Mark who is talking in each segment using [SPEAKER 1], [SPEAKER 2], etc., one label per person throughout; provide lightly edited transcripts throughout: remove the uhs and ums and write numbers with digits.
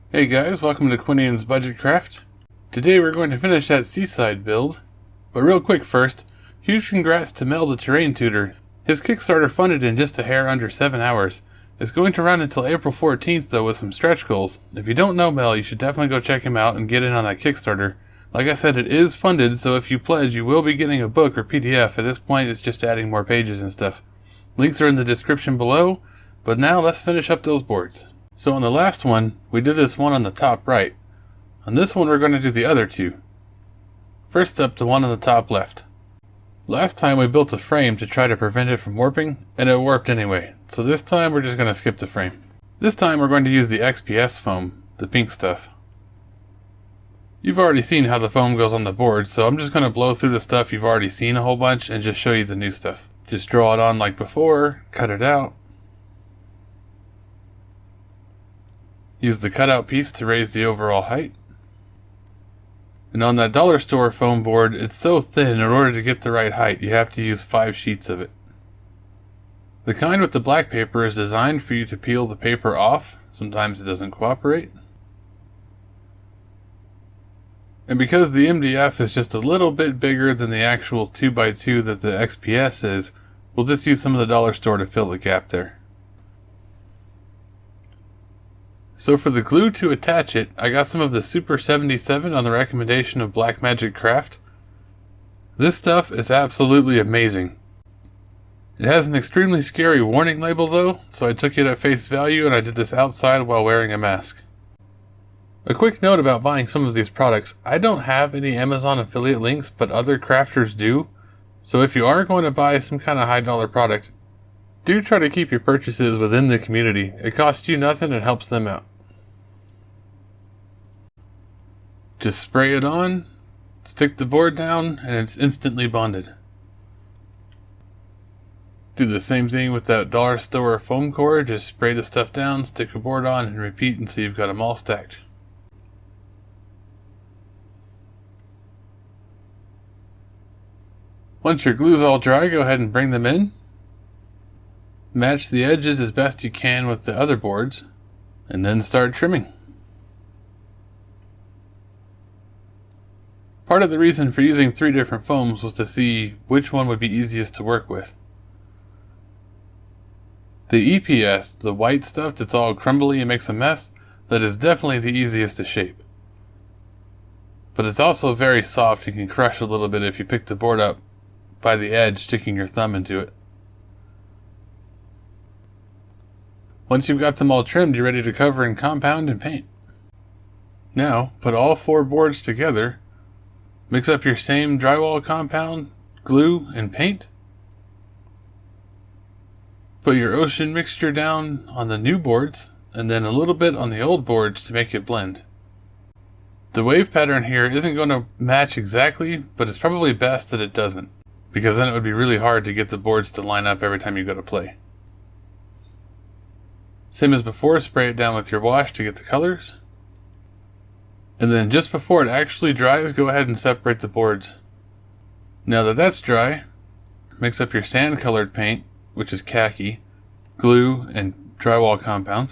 [SPEAKER 1] Hey guys, welcome to Quinian's Budget Craft. Today we're going to finish that Seaside build, but real quick first, huge congrats to Mel the Terrain Tutor. His Kickstarter funded in just a hair under 7 hours. It's going to run until April 14th though with some stretch goals. If you don't know Mel, you should definitely go check him out and get in on that Kickstarter. Like I said, it is funded, so if you pledge, you will be getting a book or PDF. At this point, it's just adding more pages and stuff. Links are in the description below, but now let's finish up those boards. So on the last one, we did this one on the top right. On this one, we're going to do the other two. First up, the one on the top left. Last time we built a frame to try to prevent it from warping, and it warped anyway. So this time we're just going to skip the frame. This time we're going to use the XPS foam, the pink stuff. You've already seen how the foam goes on the board, so I'm just going to blow through the stuff you've already seen a whole bunch and just show you the new stuff. Just draw it on like before, cut it out. Use the cutout piece to raise the overall height. And on that dollar store foam board, it's so thin, in order to get the right height, you have to use 5 sheets of it. The kind with the black paper is designed for you to peel the paper off. Sometimes it doesn't cooperate. And because the MDF is just a little bit bigger than the actual 2x2 that the XPS is, we'll just use some of the dollar store to fill the gap there. So for the glue to attach it, I got some of the Super 77 on the recommendation of Blackmagic Craft. This stuff is absolutely amazing. It has an extremely scary warning label though, so I took it at face value and I did this outside while wearing a mask. A quick note about buying some of these products, I don't have any Amazon affiliate links, but other crafters do. So if you are going to buy some kind of high dollar product, do try to keep your purchases within the community. It costs you nothing and helps them out. Just spray it on, stick the board down, and it's instantly bonded. Do the same thing with that dollar store foam core. Just spray the stuff down, stick a board on, and repeat until you've got them all stacked. Once your glue's all dry, go ahead and bring them in. Match the edges as best you can with the other boards, and then start trimming. Part of the reason for using 3 different foams was to see which one would be easiest to work with. The EPS, the white stuff that's all crumbly and makes a mess, that is definitely the easiest to shape. But it's also very soft and can crush a little bit if you pick the board up by the edge, sticking your thumb into it. Once you've got them all trimmed, you're ready to cover and compound and paint. Now, put all 4 boards together, mix up your same drywall compound, glue, and paint. Put your ocean mixture down on the new boards, and then a little bit on the old boards to make it blend. The wave pattern here isn't going to match exactly, but it's probably best that it doesn't, because then it would be really hard to get the boards to line up every time you go to play. Same as before, spray it down with your wash to get the colors. And then just before it actually dries, go ahead and separate the boards. Now that that's dry, mix up your sand colored paint, which is khaki, glue, and drywall compound.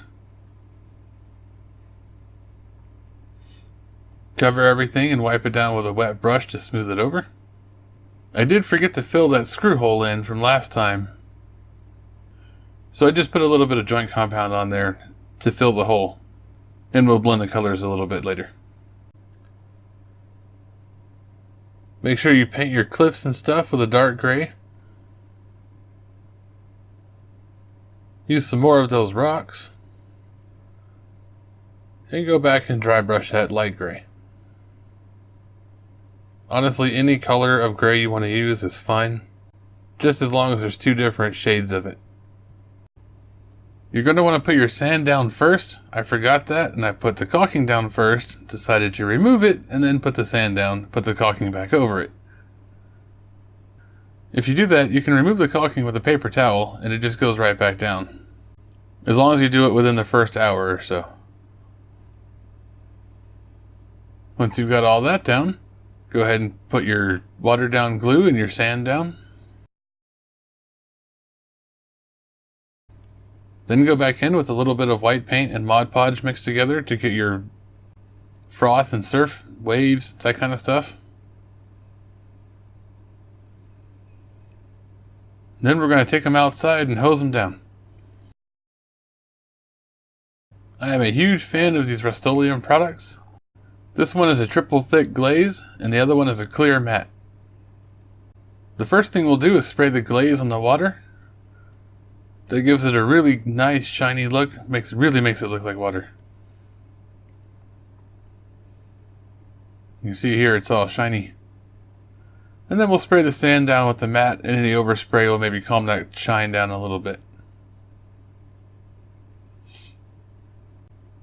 [SPEAKER 1] Cover everything and wipe it down with a wet brush to smooth it over. I did forget to fill that screw hole in from last time, so I just put a little bit of joint compound on there to fill the hole, and we'll blend the colors a little bit later. Make sure you paint your cliffs and stuff with a dark gray. Use some more of those rocks, and go back and dry brush that light gray. Honestly, any color of gray you want to use is fine, just as long as there's 2 different shades of it. You're going to want to put your sand down first. I forgot that, and I put the caulking down first, decided to remove it, and then put the sand down, put the caulking back over it. If you do that, you can remove the caulking with a paper towel, and it just goes right back down. As long as you do it within the first hour or so. Once you've got all that down, go ahead and put your watered down glue and your sand down. Then go back in with a little bit of white paint and Mod Podge mixed together to get your froth and surf, waves, that kind of stuff. Then we're going to take them outside and hose them down. I am a huge fan of these Rust-Oleum products. This one is a triple thick glaze, and the other one is a clear matte. The first thing we'll do is spray the glaze on the water. That gives it a really nice shiny look, really makes it look like water. You can see here it's all shiny. And then we'll spray the sand down with the matte, and any overspray will maybe calm that shine down a little bit.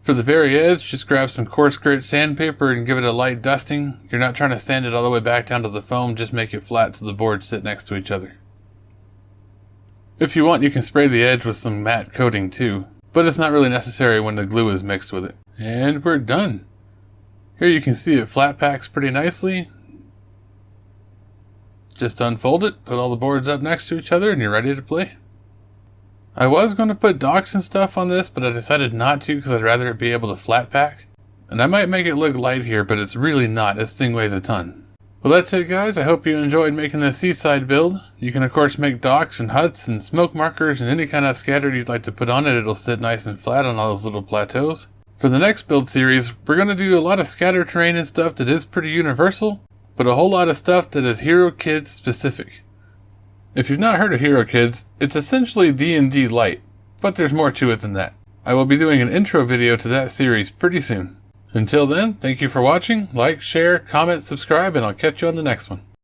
[SPEAKER 1] For the very edge, just grab some coarse grit sandpaper and give it a light dusting. You're not trying to sand it all the way back down to the foam, just make it flat so the boards sit next to each other. If you want, you can spray the edge with some matte coating too, but it's not really necessary when the glue is mixed with it. And we're done. Here you can see it flat packs pretty nicely. Just unfold it, put all the boards up next to each other, and you're ready to play. I was going to put docks and stuff on this, but I decided not to because I'd rather it be able to flat pack. And I might make it look light here, but it's really not. This thing weighs a ton. Well, that's it, guys. I hope you enjoyed making this Seaside build. You can, of course, make docks and huts and smoke markers and any kind of scatter you'd like to put on it. It'll sit nice and flat on all those little plateaus. For the next build series, we're going to do a lot of scatter terrain and stuff that is pretty universal, but a whole lot of stuff that is Hero Kids specific. If you've not heard of Hero Kids, it's essentially D&D Light, but there's more to it than that. I will be doing an intro video to that series pretty soon. Until then, thank you for watching, like, share, comment, subscribe, and I'll catch you on the next one.